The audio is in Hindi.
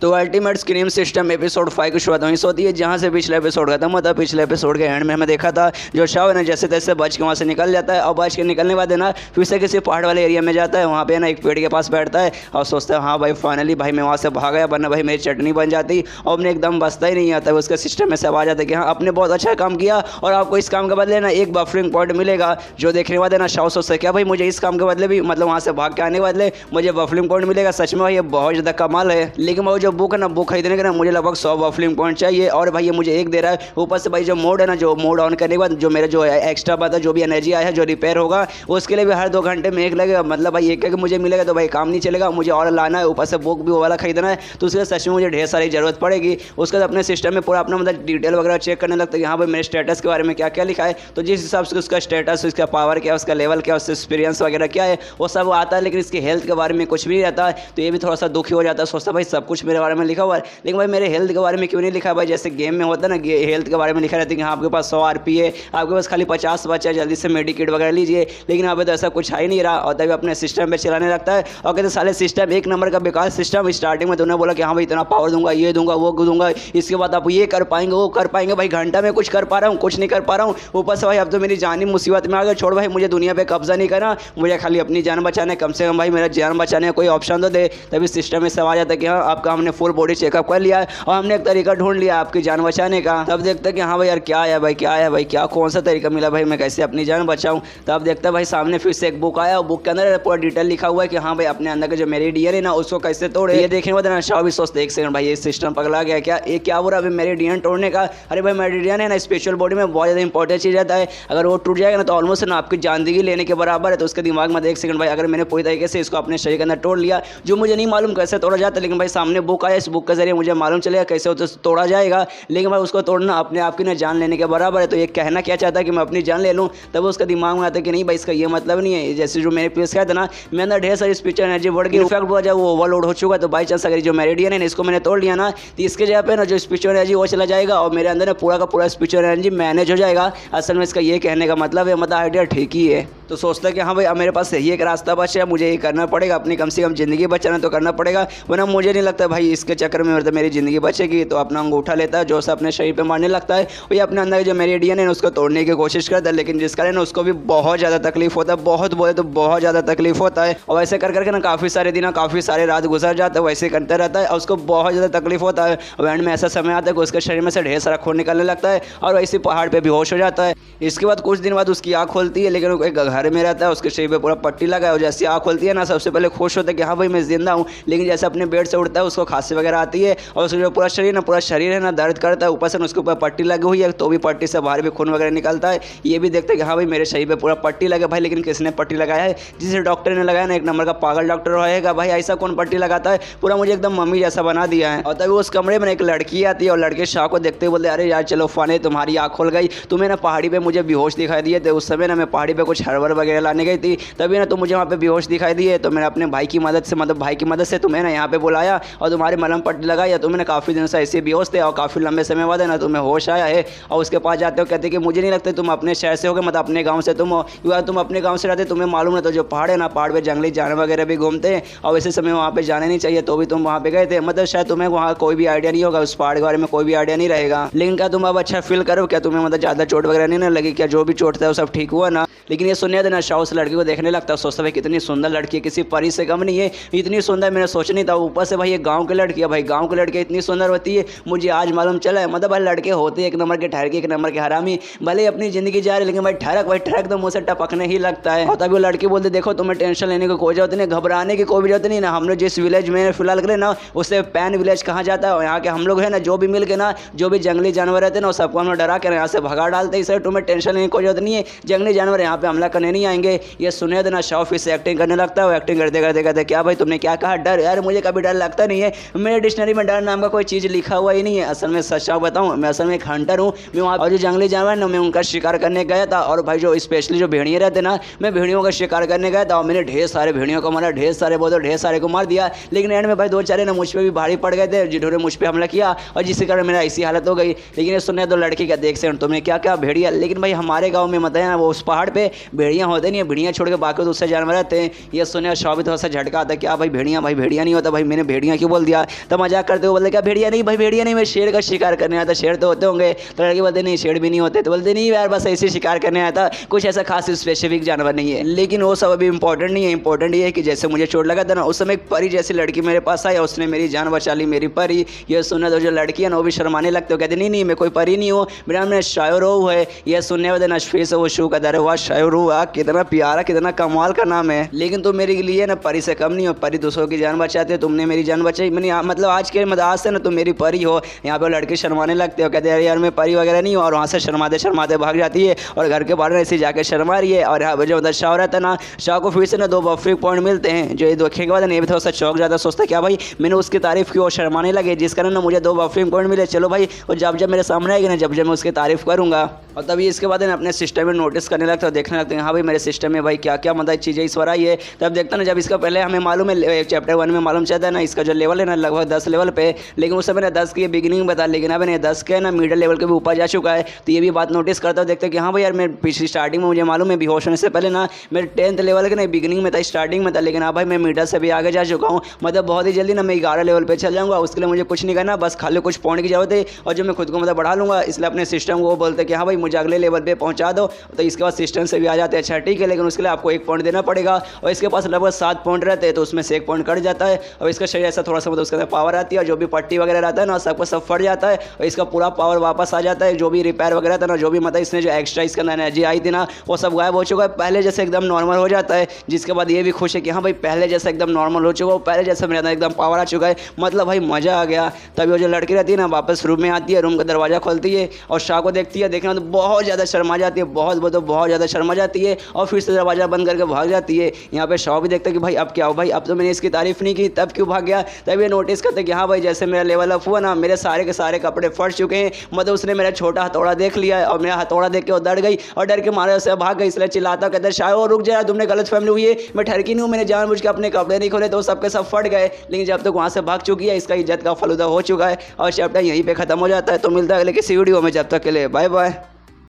तो अल्टीमेट स्क्रीम सिस्टम एपिसोड 5 की शुरुआत वहीं से होती है जहाँ से पिछले एपिसोड खत्म होता है। पिछले एपिसोड के एंड में हमें देखा था जो शाव है ना जैसे तैसे बच के वहाँ से निकल जाता है और बच के निकलने के बाद है ना फिर से किसी पहाड़ वाले एरिया में जाता है। वहाँ पे ना एक पेड़ के पास बैठता है और सोचता है हाँ भाई फाइनली भाई मैं वहाँ से भाग गया, वरना भाई मेरी चटनी बन जाती और अपने एकदम बचता ही नहीं आता है। उसके सिस्टम में सब आ जाता है कि हाँ आपने बहुत अच्छा काम किया और आपको इस काम के बदले ना एक बफरिंग पॉइंट मिलेगा। जो देखने के बाद है ना शाव सोचता है क्या भाई मुझे इस काम के बदले भी मतलब वहाँ से भाग के आने के बदले मुझे बफरिंग पॉइंट मिलेगा। सच में भाई ये बहुत ज़्यादा कमाल है। लेकिन वो जो बुक है ना बुक खरीदने के ना मुझे लगभग 100 बफलिंग पॉइंट चाहिए और भाई ये मुझे एक दे रहा है। ऊपर से भाई जो मोड है ना जो मोड ऑन करने के बाद जो मेरा जो एक्स्ट्रा बात है जो भी एनर्जी आया है जो रिपेयर होगा उसके लिए भी हर 2 घंटे में एक लगेगा। मतलब भाई एक मुझे मिलेगा तो भाई काम नहीं चलेगा, मुझे और लाना है। ऊपर से बुक भी वो वाला खरीदना है तो उसके सच में मुझे ढेर सारी जरूरत पड़ेगी। उसके बाद अपने सिस्टम में पूरा अपना मतलब डिटेल वगैरह चेक करने लगता है कि हाँ भाई मेरे स्टेटस के बारे में क्या क्या लिखा है। तो जिस हिसाब से उसका स्टेटस उसका पावर क्या उसका लेवल क्या उसका एक्सपीरियंस वगैरह क्या है वो सब आता है। लेकिन इसकी हेल्थ के बारे में कुछ भी नहीं रहता है तो ये भी थोड़ा सा दुखी हो जाता है। सोचता भाई सब कुछ मेरे बारे में लिखा हुआ है लेकिन भाई मेरे हेल्थ के बारे में क्यों नहीं लिखा है। भाई जैसे गेम में होता है ना हेल्थ के बारे में लिखा रहता है कि हाँ आपके पास 100 आरपी है, आपके पास खाली 50 बचा है, जल्दी से मेडिकेट वगैरह लीजिए। लेकिन यहाँ पे तो ऐसा कुछ है ही नहीं रहा और तभी अपने सिस्टम पे चलाने लगता है और कहते साले सिस्टम एक नंबर का बेकार सिस्टम। स्टार्टिंग में तुमने बोला कि हाँ भाई इतना पावर दूंगा ये दूंगा वो दूंगा, इसके बाद आप ये कर पाएंगे वो कर पाएंगे। भाई घंटा में कुछ कर पा रहा हूँ कुछ नहीं कर पा रहा हूँ। ऊपर से भाई अब तो मेरी जान ही मुसीबत में आ गई। छोड़ भाई मुझे दुनिया पे कब्जा नहीं करना, मुझे खाली अपनी जान बचाना, कम से कम भाई मेरा जान बचाने का कोई ऑप्शन तो दे। तभी सिस्टम में सब आ जाता है कि हाँ आपका हमने फुल बॉडी चेकअप कर लिया है और हमने एक तरीका ढूंढ लिया आपकी जान बचाने का। तब देखते हैं कि हाँ भाई यार क्या है भाई क्या है भाई क्या कौन सा तरीका मिला भाई मैं कैसे अपनी जान बचाऊं। तब देखते हैं भाई सामने फिर से एक बुक आया और बुक के अंदर पूरा डिटेल लिखा हुआ है कि हाँ भाई अपने अंदर का जो मेरिडियन है ना उसको कैसे तोड़े। ये देखने के बाद ना शाह भी सोचते एक सेकंड भाई ये सिस्टम पगला गया क्या, ये क्या हो रहा है अभी मेरिडियन तोड़ने का। अरे भाई मेरिडियन है ना स्पिरिचुअल बॉडी में बहुत ज़्यादा इंपॉर्टेंट चीज़ रहता है। अगर वो टूट जाएगा ना तो ऑलमोस्ट ना आपकी जिंदगी लेने के बराबर है। तो उसके दिमाग में एक सेकंड भाई अगर मैंने पूरी तरीके से इसको अपने शरीर के अंदर तोड़ लिया जो मुझे नहीं मालूम कैसे तोड़ा जाता है, लेकिन भाई सामने बुक आया इस बुक के जरिए मुझे मालूम चलेगा कैसे तोड़ा जाएगा। लेकिन भाई उसको तोड़ना अपने आप की ना जान लेने के बराबर है। तो ये कहना क्या चाहता है कि मैं अपनी जान ले लूँ, तब उसका दिमाग में आता है कि नहीं भाई इसका ये मतलब नहीं है। जैसे जो मेरे प्लेस कहता ना मेरे अंदर ढेर सारी स्पिरिचुअल एनर्जी बढ़ गई, इनफैक्ट बहुत ज़्यादा वो ओवरलोड हो चुका है। तो बाई चांस अगर जो मेरिडियन है इसको मैंने तोड़ लिया ना तो इसके जगह पे ना जो स्पिरिचुअल एनर्जी वो चला जाएगा और मेरे अंदर ना पूरा का पूरा स्पिरिचुअल एनर्जी मैनेज हो जाएगा। असल में इसका ये कहने का मतलब है, मतलब आइडिया ठीक ही है। तो सोचता है कि हाँ भाई अब मेरे पास यही एक रास्ता बचा है, मुझे ये करना पड़ेगा, अपनी कम से कम ज़िंदगी बचाना तो करना पड़ेगा, वरना मुझे नहीं लगता भाई इसके चक्कर में मतलब मेरी ज़िंदगी बचेगी। तो अपना अंगूठा लेता है जो से अपने शरीर पे मारने लगता है और ये अपने अंदर जो मेरिडियन है उसको तोड़ने की कोशिश करता है। लेकिन जिस कारण उसको भी बहुत ज़्यादा तकलीफ होता है, बहुत बोले तो बहुत ज़्यादा तकलीफ होता है। और वैसे कर करके ना काफ़ी सारे दिन काफ़ी सारे रात गुजर जाता है, वैसे करता रहता है और उसको बहुत ज़्यादा तकलीफ होता है। और एंड में ऐसा समय आता है कि उसके शरीर में से ढेर सारा खून निकलने लगता है और वैसे पहाड़ पर बेहोश हो जाता है। इसके बाद कुछ दिन बाद उसकी आँख खोलती है, लेकिन वो एक घर में रहता है, उसके शरीर पे पूरा पट्टी लगा है। और जैसे आँख खोलती है ना सबसे पहले खुश होता है कि हाँ भाई मैं जिंदा हूँ। लेकिन जैसे अपने बेड से उठता है उसको खांसी वगैरह आती है और उसका जो पूरा शरीर है ना दर्द करता है। ऊपर से उसके ऊपर पट्टी लगी हुई है तो भी पट्टी से बाहर भी खून वगैरह निकलता है। ये भी देखते हैं कि हाँ भाई मेरे शरीर पे पूरा पट्टी लगा भाई, लेकिन किसने पट्टी लगाया है? जिसे डॉक्टर ने लगाया ना एक नंबर का पागल डॉक्टर रहेगा भाई, ऐसा कौन पट्टी लगाता है? पूरा मुझे एकदम मम्मी जैसा बना दिया है। और तभी उस कमरे में एक लड़की आती है और लड़के शाह को देखते बोलते अरे यार चलो फाने तुम्हारी आँख खोल गई, तुम्हें ना पहाड़ी पे मुझे बेहोश दिखाई दिए थे। उस समय ना मैं पहाड़ी पे कुछ हरवर वगैरह लाने गई थी, तभी ना तुम मुझे वहाँ पे बेहोश दिखाई दिए। तो मैंने अपने भाई की मदद से मतलब भाई की मदद से तुम्हें ना यहाँ पे बुलाया और तुम्हारे मलहम पट्टी लगाई। तुम्हें ना काफ़ी दिन से ऐसे बेहोश थे और काफ़ी लंबे समय बाद है ना तुम्हें होश आया है। और उसके पास जाते हो कहते कि मुझे नहीं लगता तुम अपने शहर से हो गए, मतलब अपने गाँव से तुम हो, या तुम अपने गाँव से रहते तुम्हें मालूम है। तो जो पहाड़ है ना पहाड़ पर जंगली जानवर वगैरह भी घूमते हैं और वैसे समय वहाँ पर जाने नहीं चाहिए तो भी तुम वहाँ पे गए थे। मतलब शायद तुम्हें वहाँ कोई भी आइडिया नहीं होगा, उस पहाड़ के बारे में कोई भी आइडिया नहीं रहेगा। लेकिन क्या तुम अब अच्छा फील करो? क्या तुम्हें मतलब ज़्यादा चोट वगैरह नहीं ना लगी? क्या जो भी चोट था वो सब ठीक हुआ ना? लेकिन ये सुनने देना शाह उस लड़की को देखने लगता है, सोचता भाई कितनी सुंदर लड़की है, किसी परी से कम नहीं है, इतनी सुंदर मैंने सोच नहीं था। ऊपर से भाई ये गांव की लड़की है, भाई गांव की लड़की इतनी सुंदर होती है मुझे आज मालूम चला है। मतलब भाई लड़के होते हैं एक नंबर के ठहर के एक नंबर के हरामी, भले अपनी जिंदगी जा रही लेकिन भाई ठहरक तो मुँह से टपकने ही लगता है। और तभी वो लड़की बोलते देखो तुम्हें टेंशन लेने की कोई जरूरत नहीं, घबराने की कोई जरूरत नहीं ना। हम लोग जिस विलेज में फिलहाल करें ना उससे पैन विलेज कहा जाता है। यहाँ के हम लोग है ना जो भी मिल के ना जो भी जंगली जानवर रहते हैं ना सबको हम लोग डरा कर यहाँ से भगा डालते हैं। सर तुम्हें टेंशन लेने की कोई जरूरत नहीं है, जंगली जानवर यहाँ पे हमला करने नहीं आएंगे। ये सुने देना शाह फिर से एक्टिंग करने लगता है। एक्टिंग करते करते कहते क्या भाई तुमने क्या कहा? डर? यार मुझे कभी डर लगता नहीं है, मेरे डिक्शनरी में डर नाम का कोई चीज़ लिखा हुआ ही नहीं है। असल में सच बताऊँ मैं असल में एक हंटर हूँ। मैं वहाँ और जो जंगली जानवर ना मैं उनका शिकार करने गया था। और भाई जो स्पेशली जो भेड़िए रहते ना मैं भेड़ियों का शिकार करने गया था और मैंने ढेर सारे भेड़ियों को मारा, ढेर सारे को मार दिया। लेकिन एंड में भाई 2 चारे ना मुझ पर भी भारी पड़ गए थे जिन्होंने मुझ पर हमला किया और जिसके कारण मेरा ऐसी हालत हो गई। लेकिन ये सुनने तो लड़की का देख से तुमने क्या क्या भेड़िया। लेकिन भाई हमारे गाँव में मत है ना वो उस पहाड़ पे भेड़ियाँ होते नहीं है, भेड़ियाँ छोड़ के बाकी दूसरे जानवर रहते हैं। ये सुने शाह भी थोड़ा सा झटका आता है क्या भाई भेड़िया नहीं होता? भाई मैंने भेड़िया क्यों बोल दिया? दिया। तो मजाक करते हुए बोलते क्या भेड़िया नहीं भाई, भेड़िया नहीं, मैं शेर का शिकार करने आया था। शेर तो होते होंगे। तो लड़के बोलते नहीं शेर भी नहीं होते। तो बोलते नहीं यार बस ऐसे शिकार करने आया था, कुछ ऐसा खास स्पेसिफिक जानवर नहीं है। लेकिन वो सब अभी इंपॉर्टेंट नहीं है। इंपॉर्टेंट ये है कि जैसे मुझे चोट लगा था ना, उस समय एक परी जैसी लड़की मेरे पास आई, उसने मेरी जान बचा ली। मेरी परी ये सुनने तो जो लड़की है ना वो भी शर्माने लगते हो, कहते नहीं नहीं मैं कोई परी नहीं हूँ, मेरा नाम शायरो है। ये सुनने वाले नशफी से वो शू का दर हुआ शायरो, कितना प्यारा कितना कमाल का नाम है। लेकिन तुम मेरे लिए ना परी से कम नहीं हो, परी दूसरों की जान बचाते हो, तुमने मेरी जान बचाई। मैंने मतलब आज के मजाज से ना तुम मेरी परी हो। यहाँ पे लड़के शर्माने लगते हो, कहते हैं यार मैं परी वगैरह नहीं हूँ, और वहाँ से शर्माते शर्माते भाग जाती है और घर के बाहर ऐसे जाके शर्मा रही है। और यहाँ पर जो मतलब शाह रहता है ना, शाह को फिर से ना 2 बफरिंग पॉइंट मिलते हैं, जो ये देखे के बाद ये भी थोड़ा सा चौक ज़्यादा सोचता क्या भाई मैंने उसकी तारीफ की और शर्माने लगे, जिस कारण ना मुझे 2 बफरिंग पॉइंट मिले। चलो भाई और जब जब मेरे सामने आएगी ना, जब जब मैं उसकी तारीफ करूँगा। और तभी इसके बाद ना अपने सिस्टम में नोटिस करने लगता है, देखने लगते हैं हाँ भाई मेरे सिस्टम में भाई क्या क्या मतलब चीज़ें इस बार आई है। तब देखता ना जब इसका पहले हमें मालूम है चैप्टर 1 में मालूम चलता है ना इसका जो लेवल है ना लगभग 10 लेवल पे, लेकिन उस समय ना 10 की बिगिनिंग बता, लेकिन अब ना 10 के ना मिडिल लेवल के भी ऊपर जा चुका है। तो ये भी बात नोटिस करता हूँ, देखते कि हाँ भाई यार मैं पिछली स्टार्टिंग में मुझे मालूम है बेहोश होने से पहले ना मेरे 10th लेवल के ना बिगिनिंग में था, स्टार्टिंग में था, लेकिन हाँ भाई मैं मिडल से भी आगे जा चुका हूँ। मतलब बहुत ही जल्दी ना मैं 11 लेवल पे चल जाऊँगा। उसके लिए मुझे कुछ नहीं करना, बस खाली कुछ पॉइंट की जरूरत है और जो मैं खुद को मतलब बढ़ा लूँगा। इसलिए अपने सिस्टम को बोलते कि हाँ भाई मुझे अगले लेवल पे पहुँचा दो। तो इसके बाद सिस्टम से भी आ जाते हैं, अच्छा ठीक है, लेकिन उसके लिए आपको 1 पॉइंट देना पड़ेगा। और इसके पास लगभग 7 पॉइंट रहते हैं, तो उसमें से 1 पॉइंट कट जाता है और इसका शरीर ऐसा थोड़ा सा मतलब उसके अंदर पावर आती है, जो भी पट्टी वगैरह रहता है ना सबको सब फट जाता है और इसका पूरा पावर वापस आ जाता है। जो भी रिपेयर वगैरह था ना, जो भी मतलब इसने जो एक्स्ट्रा इसके अंदर एनर्जी आई थी ना, वो सब गायब हो चुका है, पहले जैसे एकदम नॉर्मल हो जाता है। जिसके बाद ये भी खुश है कि हाँ भाई पहले जैसा एकदम नॉर्मल हो चुका है, पहले जैसा मेरे अंदर एकदम पावर आ चुका है, मतलब भाई मज़ा आ गया। तभी वो जो लड़की रहती है ना वापस रूम में आती है, रूम का दरवाज़ा खोलती है और शाह को देखती है, देखना तो बहुत ज़्यादा शर्मा जाती है, बहुत ज़्यादा शर्मा जाती है और फिर से दरवाज़ा बंद करके भाग जाती है। यहाँ पे शाह भी देखता है कि भाई अब क्या हो भाई, अब तो मैंने इसकी तारीफ नहीं की, तब क्यों भाग गया। तब ये नोटिस करते कि हाँ भाई जैसे मेरा लेवल अप हुआ ना, मेरे सारे के सारे कपड़े फट चुके हैं, मतलब उसने मेरा छोटा हथौड़ा देख लिया है और मेरा हथौड़ा देख के वो डर गई और डर के मारे उससे भाग गई। इसलिए चिल्लाता कहता शाह और रुक जा, तुमने गलत फहमी हुई है, मैं ठरकी नहीं हूँ, मैंने जानबूझ के अपने कपड़े नहीं खोले तो सबके सब फट गए। लेकिन जब तक वहाँ से भाग चुकी है इसका इज्जत का फलूदा हो चुका है और चैप्टर यहीं पे खत्म हो जाता है। तो मिलता है अगले किसी वीडियो में, जब तक के लिए बाय बाय।